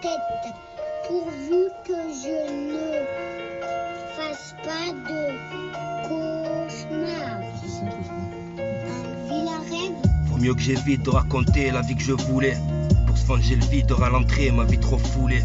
tête, pourvu que je ne fasse pas de cauchemar. Un vilain rêve. Vaut mieux que j'évite de raconter la vie que je voulais. Pour se venger le vide à l'entrée, ma vie trop foulée.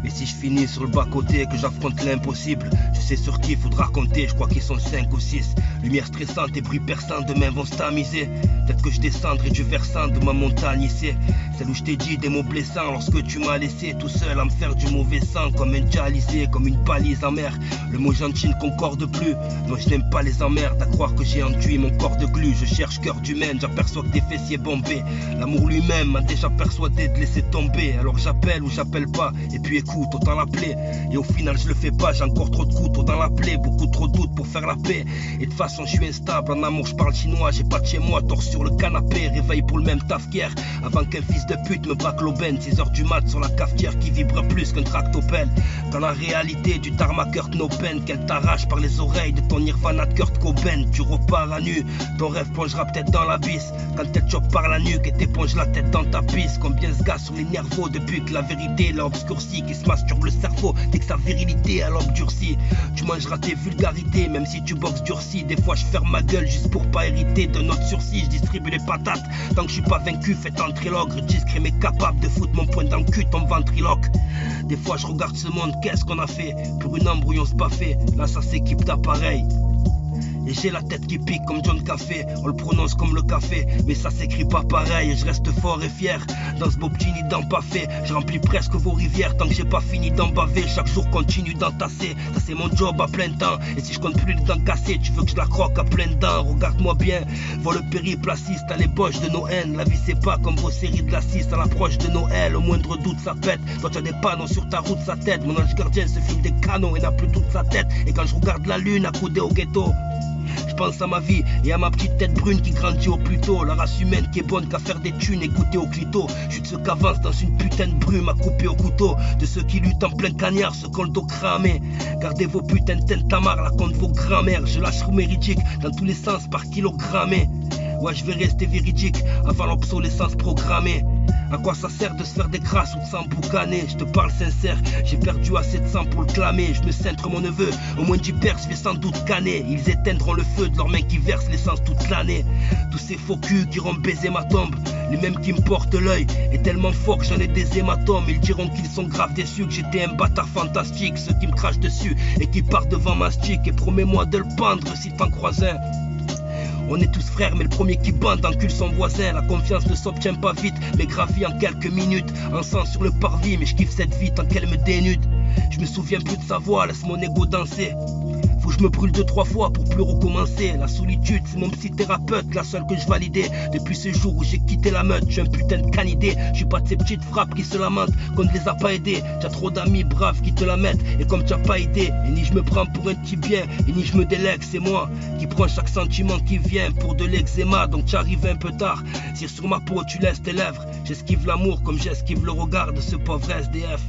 Mais si je finis sur le bas-côté, que j'affronte l'impossible, je sais sur qui il faudra compter, je crois qu'ils sont 5 ou 6. Lumière stressante et bruit perçant, demain vont se tamiser. Peut-être que je descendrai du versant de ma montagne ici. Celle où je t'ai dit des mots blessants lorsque tu m'as laissé tout seul à me faire du mauvais sang. Comme un dialysé, comme une palise amère. Le mot gentil ne concorde plus. Non, je n'aime pas les emmerdes, à croire que j'ai enduit mon corps de glu. Je cherche cœur d'humaine, j'aperçois que des fessiers bombés. L'amour lui-même m'a déjà persuadé de laisser tomber. Alors j'appelle ou j'appelle pas, et puis écoute, autant l'appeler. Et au final je le fais pas, j'ai encore trop de couteaux dans la plaie. Beaucoup trop de doutes pour faire la paix. Et de façon je suis instable, en amour je parle chinois. J'ai pas de chez moi, torse sur le canapé. Réveil pour le même taf qu'hier, avant qu'un fils de pute me braque l'aubaine. 6h du mat sur la cafetière qui vibre plus qu'un tractopelle. Dans la réalité du tarmac Kurt No Pen, qu'elle t'arrache par les oreilles de ton Nirvana de Kurt Cobain. Tu repars à nu, ton rêve plongera peut-être dans l'abysse. Quand elle te chope par la nuque et t'éponge la tête dans ta pisse. Combien se gasse sur les nervos depuis que la vérité l'a obscurci. Qui se masturbe le cerveau dès que sa virilité a l'obdurci. Tu mangeras tes vulgarités même si tu boxes durci. Des fois je ferme ma gueule juste pour pas hériter de notre sursis. Je distribue les patates, tant que je suis pas vaincu faites entrer l'ogre. Discret mais capable de foutre mon poing dans le cul, ton ventriloque. Des fois je regarde ce monde, qu'est-ce qu'on a fait pour une embrouillon se baffer. Là ça s'équipe d'appareils. Et j'ai la tête qui pique comme John Café. On le prononce comme le café, mais ça s'écrit pas pareil. Et je reste fort et fier dans ce beau petit nid d'empaffé. Je remplis presque vos rivières tant que j'ai pas fini d'en baver. Chaque jour continue d'entasser, ça c'est mon job à plein temps. Et si je compte plus les dents cassées, tu veux que je la croque à plein dents. Regarde-moi bien, vois le périple assiste à l'ébauche de nos haines. La vie c'est pas comme vos séries de la 6 à l'approche de Noël. Au moindre doute ça pète, toi tu as des panneaux sur ta route sa tête. Mon ange gardien se filme des canaux et n'a plus toute sa tête. Et quand je regarde la lune accoudée au ghetto, je pense à ma vie et à ma petite tête brune qui grandit au plus tôt. La race humaine qui est bonne qu'à faire des thunes et goûter au clito. Je suis de ceux qui avancent dans une putain de brume à couper au couteau. De ceux qui luttent en plein cagnard, ceux qui ont le dos cramé. Gardez vos putains de tintamarre, la compte vos grand-mères. Je lâche méridique dans tous les sens par kilogrammé. Ouais, je vais rester véridique avant l'obsolescence programmée. À quoi ça sert de se faire des crasses ou de s'emboucaner? Je te parle sincère, j'ai perdu assez de sang pour le clamer. Je me centre mon neveu, au moins d'y perdre, je vais sans doute canner. Ils éteindront le feu de leurs mains qui versent l'essence toute l'année. Tous ces faux culs qui iront baiser ma tombe, les mêmes qui me portent l'œil, est tellement fort que j'en ai des hématomes. Ils diront qu'ils sont grave déçus que j'étais un bâtard fantastique. Ceux qui me crachent dessus et qui partent devant ma stick. Et promets-moi de le pendre si t'en croises un. On est tous frères mais le premier qui bande encule son voisin. La confiance ne s'obtient pas vite mais gravit en quelques minutes. Un sang sur le parvis mais je kiffe cette vie tant qu'elle me dénude. Je me souviens plus de sa voix, laisse mon ego danser. Faut que je me brûle 2-3 fois pour plus recommencer. La solitude c'est mon psychothérapeute, la seule que je validais. Depuis ce jour où j'ai quitté la meute, je suis un putain de canidé. Je suis pas de ces petites frappes qui se lamentent qu'on ne les a pas aidés. T'as trop d'amis braves qui te la mettent. Et comme t'as pas aidé, et ni je me prends pour un petit bien, et ni je me délègue, c'est moi qui prends chaque sentiment qui vient pour de l'eczéma. Donc tu arrives un peu tard, si sur ma peau tu laisses tes lèvres. J'esquive l'amour comme j'esquive le regard de ce pauvre SDF.